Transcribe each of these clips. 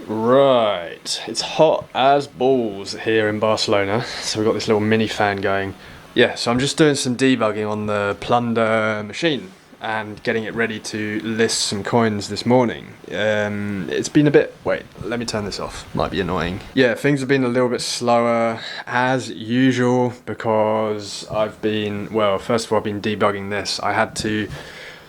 Right, it's hot as balls here in Barcelona, so we've got this little mini fan going. Yeah, so I'm just doing some debugging on the Plunda machine and getting it ready to list some coins this morning. It's been a bit... Wait, let me turn this off. Might be annoying. Yeah, things have been a little bit slower as usual because I've been... Well, first of all, I've been debugging this. I had to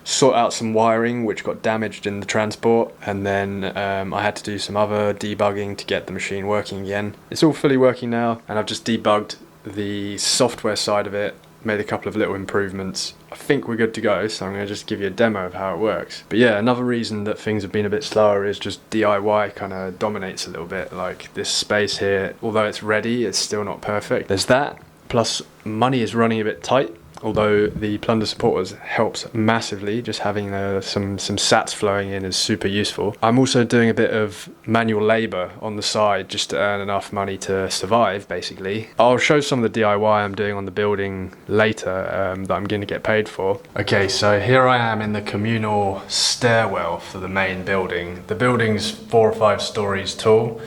sort out some wiring which got damaged in the transport, and then I had to do some other debugging to get the machine working again. It's all fully working now, and I've just debugged the software side of it, made a couple of little improvements. I think we're good to go, so I'm going to just give you a demo of how it works. But yeah, another reason that things have been a bit slower is just DIY kind of dominates a little bit. Like this space here, although it's ready, it's still not perfect. There's that, plus money is running a bit tight. Although the Plunda supporters helps massively, just having some sats flowing in is super useful. I'm also doing a bit of manual labour on the side just to earn enough money to survive, basically. I'll show some of the DIY I'm doing on the building later that I'm going to get paid for. Okay, so here I am in the communal stairwell for the main building. The building's 4 or 5 stories tall.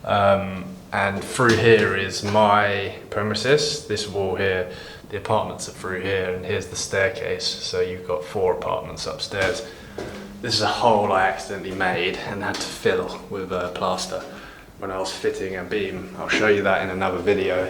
And through here is my premises, this wall here. The apartments are through here, and here's the staircase, so you've got 4 apartments upstairs. This is a hole I accidentally made and had to fill with plaster when I was fitting a beam. I'll show you that in another video.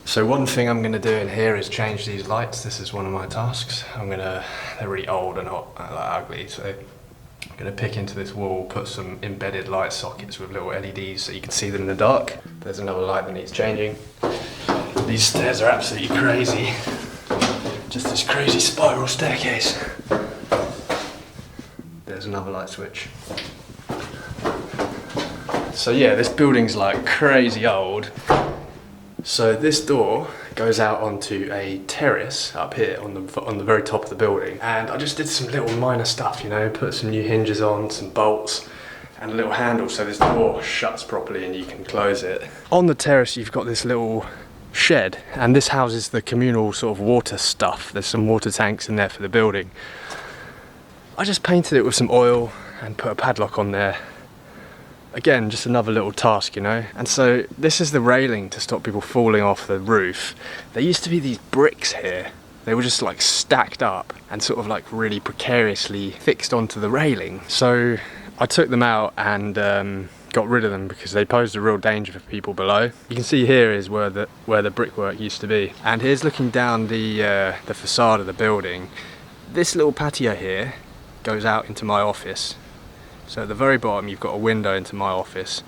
So one thing I'm going to do in here is change these lights. This is one of my tasks. They're really old and ugly, so I'm going to pick into this wall, put some embedded light sockets with little LEDs so you can see them in the dark. There's another light that needs changing. These stairs are absolutely crazy. Just this crazy spiral staircase. There's another light switch. So yeah, this building's like crazy old. So this door goes out onto a terrace up here on the very top of the building. And I just did some little minor stuff, you know, put some new hinges on, some bolts, and a little handle so this door shuts properly and you can close it. On the terrace you've got this little shed, and this houses the communal sort of water stuff. There's some water tanks in there for the building. I just painted it with some oil and put a padlock on there. Again, just another little task, you know. And so this is the railing to stop people falling off the roof. There used to be these bricks here. They were just like stacked up and sort of like really precariously fixed onto the railing. So I took them out and got rid of them because they posed a real danger for people below. You can see here is where the brickwork used to be. And here's looking down the facade of the building. This little patio here goes out into my office. So at the very bottom you've got a window into my office.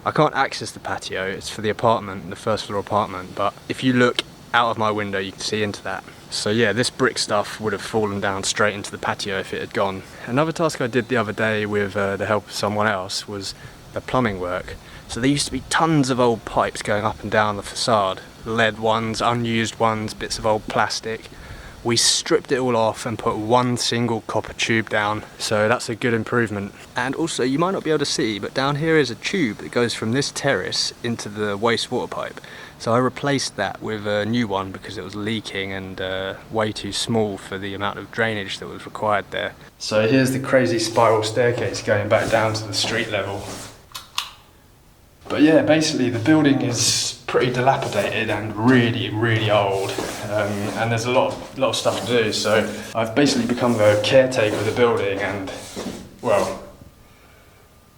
I can't access the patio, it's for the apartment, the first floor apartment, but if you look out of my window you can see into that. So yeah, this brick stuff would have fallen down straight into the patio if it had gone. Another task I did the other day with the help of someone else was the plumbing work. So there used to be tons of old pipes going up and down the facade. Lead ones, unused ones, bits of old plastic. We stripped it all off and put one single copper tube down, so that's a good improvement. And also, you might not be able to see, but down here is a tube that goes from this terrace into the wastewater pipe. So I replaced that with a new one because it was leaking and way too small for the amount of drainage that was required there. So here's the crazy spiral staircase going back down to the street level. But yeah, basically the building is pretty dilapidated and really old, and there's a lot of stuff to do. So I've basically become the caretaker of the building, and well,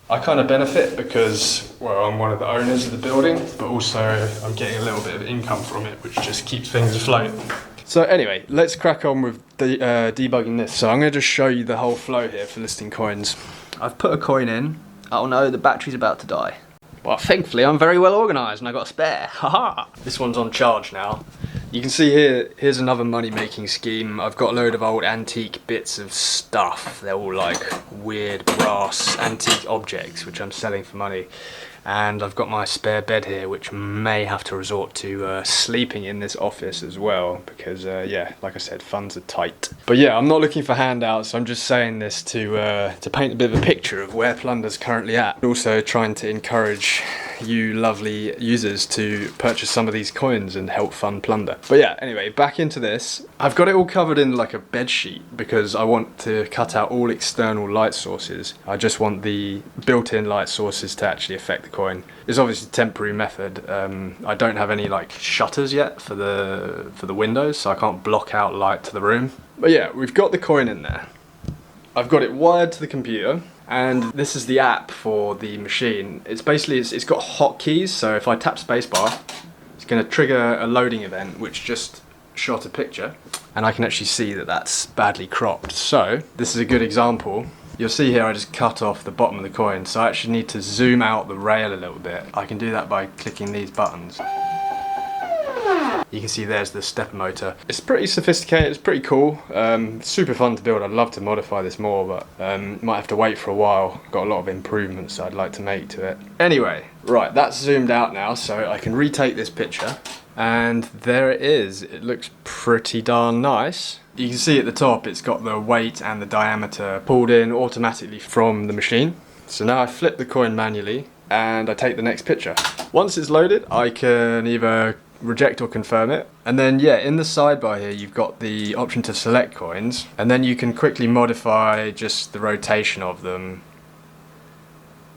I kind of benefit because, well, I'm one of the owners of the building, but also I'm getting a little bit of income from it, which just keeps things afloat. So anyway, let's crack on with debugging this. So I'm going to just show you the whole flow here for listing coins. I've put a coin in. Oh no, the battery's about to die. Well, thankfully I'm very well organised and I got a spare. Haha! This one's on charge now. You can see here's another money making scheme. I've got a load of old antique bits of stuff. They're all like weird brass antique objects which I'm selling for money. And I've got my spare bed here, which may have to resort to sleeping in this office as well, because yeah, like I said, funds are tight. But yeah, I'm not looking for handouts. I'm just saying this to paint a bit of a picture of where Plunda's currently at. Also trying to encourage you lovely users to purchase some of these coins and help fund Plunda. But yeah, anyway, back into this. I've got it all covered in like a bed sheet because I want to cut out all external light sources. I just want the built-in light sources to actually affect the coin. It's obviously a temporary method. I don't have any like shutters yet for the windows, so I can't block out light to the room. But yeah, we've got the coin in there. I've got it wired to the computer, and this is the app for the machine. It's basically, it's got hotkeys, so if I tap spacebar, it's going to trigger a loading event, which just shot a picture, and I can actually see that that's badly cropped. So this is a good example. You'll see here I just cut off the bottom of the coin, so I actually need to zoom out the rail a little bit. I can do that by clicking these buttons. You can see there's the stepper motor. It's pretty sophisticated, it's pretty cool, super fun to build. I'd love to modify this more, but might have to wait for a while. Got a lot of improvements I'd like to make to it. Anyway, right, that's zoomed out now, so I can retake this picture, and there it is. It looks pretty darn nice. You can see at the top it's got the weight and the diameter pulled in automatically from the machine. So now I flip the coin manually and I take the next picture. Once it's loaded, I can either reject or confirm it, and then yeah, in the sidebar here you've got the option to select coins, and then you can quickly modify just the rotation of them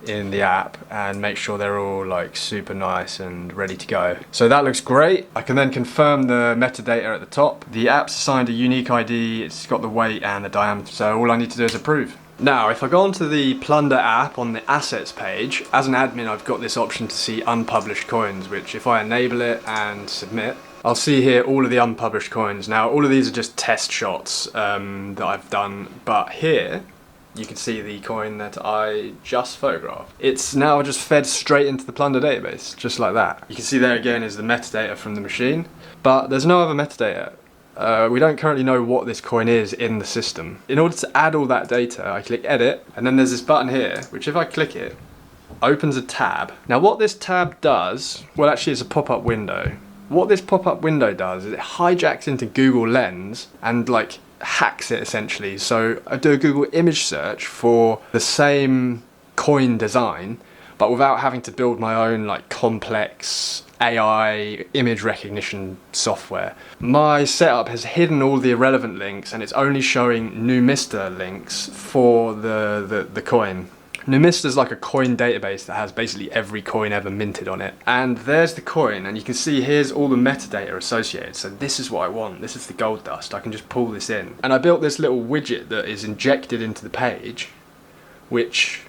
in the app and make sure they're all like super nice and ready to go. So that looks great. I can then confirm the metadata at the top. The app's assigned a unique ID, it's got the weight and the diameter, so all I need to do is approve. Now, if I go onto the Plunda app on the assets page, as an admin I've got this option to see unpublished coins, which if I enable it and submit, I'll see here all of the unpublished coins. Now, all of these are just test shots that I've done, but here you can see the coin that I just photographed. It's now just fed straight into the Plunda database, just like that. You can see there again is the metadata from the machine, but there's no other metadata. We don't currently know what this coin is in the system. In order to add all that data, I click edit, and then there's this button here, which if I click it, opens a tab. Now what this tab does, well actually it's a pop-up window. What this pop-up window does is it hijacks into Google Lens and like hacks it essentially. So I do a Google image search for the same coin design, but without having to build my own like complex AI image recognition software. My setup has hidden all the irrelevant links and it's only showing Numista links for the coin. Numista is like a coin database that has basically every coin ever minted on it. And there's the coin, and you can see here's all the metadata associated. So this is what I want. This is the gold dust. I can just pull this in. And I built this little widget that is injected into the page, which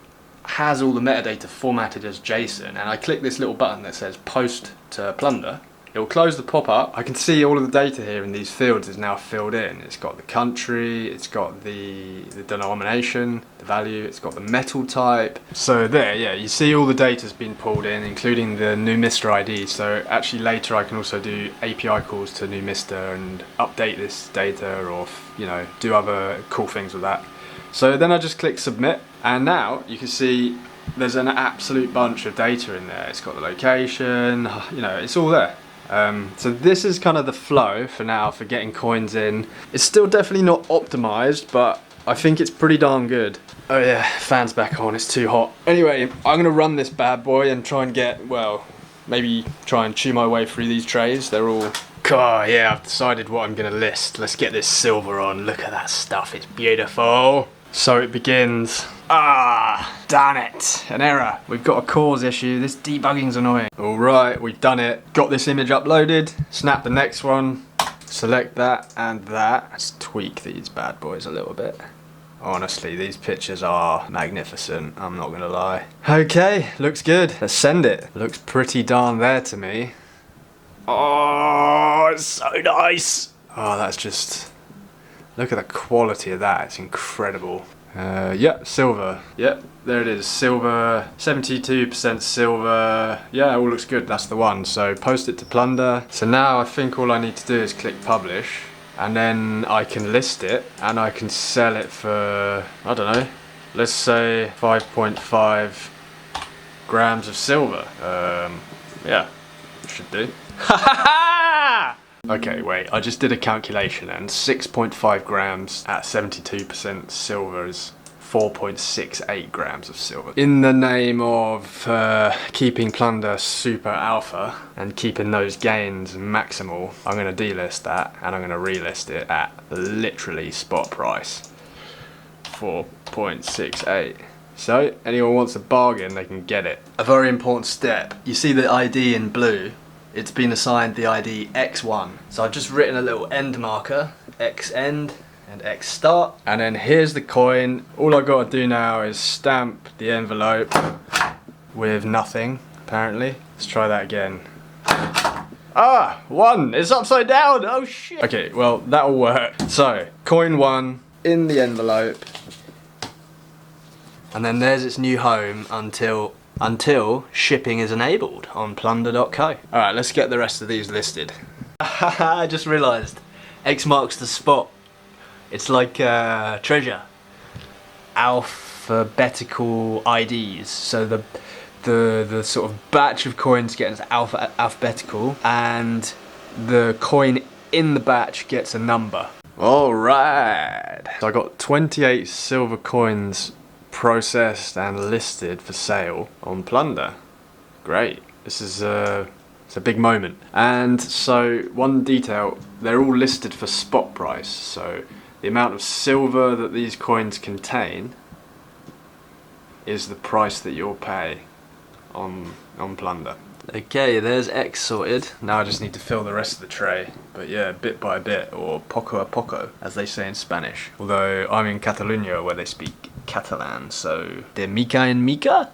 has all the metadata formatted as JSON, and I click this little button that says post to Plunda. It will close the pop-up. I can see all of the data here in these fields is now filled in. It's got the country, it's got the denomination, the value, it's got the metal type. So there, yeah, you see all the data's been pulled in, including the Numista ID. So actually later I can also do API calls to Numista and update this data, or you know, do other cool things with that. So then I just click submit, and now you can see there's an absolute bunch of data in there. It's got the location, you know, it's all there. So this is kind of the flow for now for getting coins in. It's still definitely not optimized, but I think it's pretty darn good. Oh yeah, fan's back on, it's too hot. Anyway, I'm gonna run this bad boy and try and get, well, maybe try and chew my way through these trays. They're all, oh yeah, I've decided what I'm gonna list. Let's get this silver on. Look at that stuff, it's beautiful. So it begins. Ah, damn it, an error. We've got a cause issue, this debugging's annoying. All right, we've done it. Got this image uploaded, snap the next one, select that and that. Let's tweak these bad boys a little bit. Honestly, these pictures are magnificent, I'm not gonna lie. Okay, looks good, let's send it. Looks pretty darn there to me. Oh, it's so nice. Oh, that's just, look at the quality of that, it's incredible. Yeah, silver. Yep, there it is. Silver, 72% silver. Yeah, it all looks good. That's the one. So post it to Plunda. So now I think all I need to do is click publish, and then I can list it and I can sell it for, I don't know, let's say 5.5 grams of silver. Yeah, should do. Okay, wait, I just did a calculation, and 6.5 grams at 72% silver is 4.68 grams of silver. In the name of keeping Plunda super alpha and keeping those gains maximal, I'm going to delist that and I'm going to relist it at literally spot price, 4.68. So anyone wants a bargain, they can get it. A very important step. You see the ID in blue? It's been assigned the ID X1. So I've just written a little end marker, X end and X start. And then here's the coin. All I've got to do now is stamp the envelope with nothing, apparently. Let's try that again. Ah, 1, it's upside down, oh shit. Okay, well, that'll work. So, coin 1 in the envelope. And then there's its new home until shipping is enabled on plunda.co. Alright, let's get the rest of these listed. I just realised, X marks the spot. It's like treasure. Alphabetical IDs. So the sort of batch of coins gets alphabetical, and the coin in the batch gets a number. Alright. So I got 28 silver coins processed and listed for sale on Plunda. Great. This is it's a big moment. And so one detail, they're all listed for spot price. So the amount of silver that these coins contain is the price that you'll pay on Plunda. Okay, there's X sorted. Now I just need to fill the rest of the tray. But yeah, bit by bit, or poco a poco, as they say in Spanish. Although I'm in Catalonia where they speak Catalan, so de mica en mica?